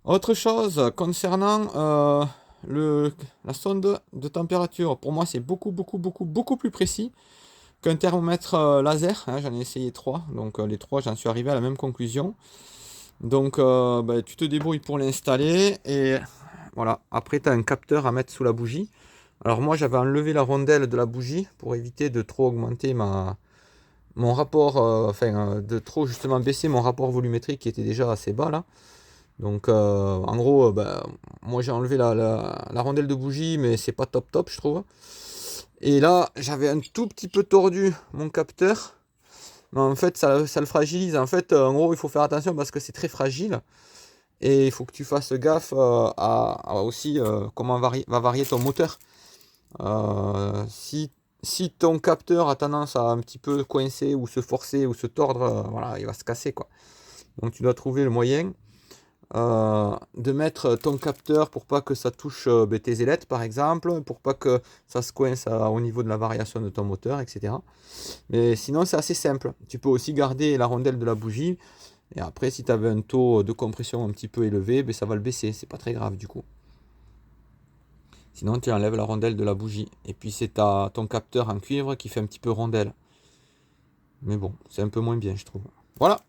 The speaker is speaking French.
Autre chose concernant la sonde de température, pour moi c'est beaucoup plus précis qu'un thermomètre laser, hein, j'en ai essayé trois, donc les trois j'en suis arrivé à la même conclusion. Donc bah, tu te débrouilles pour l'installer et voilà, après tu as un capteur à mettre sous la bougie. Alors moi j'avais enlevé la rondelle de la bougie pour éviter de trop augmenter mon rapport, de trop justement baisser mon rapport volumétrique qui était déjà assez bas là. Donc en gros, bah, moi j'ai enlevé la rondelle de bougie, mais c'est pas top top je trouve. Et là j'avais un tout petit peu tordu mon capteur, mais en fait ça le fragilise. En fait, en gros il faut faire attention parce que c'est très fragile. Et il faut que tu fasses gaffe à aussi comment va varier ton moteur. Si ton capteur a tendance à un petit peu coincer ou se forcer ou se tordre, voilà, il va se casser quoi. Donc tu dois trouver le moyen de mettre ton capteur pour pas que ça touche tes ailettes par exemple, pour pas que ça se coince au niveau de la variation de ton moteur, etc. Mais sinon c'est assez simple. Tu peux aussi garder la rondelle de la bougie et après si tu avais un taux de compression un petit peu élevé, ben, ça va le baisser, c'est pas très grave du coup. Sinon tu enlèves la rondelle de la bougie et puis c'est ton capteur en cuivre qui fait un petit peu rondelle. Mais bon, c'est un peu moins bien je trouve. Voilà.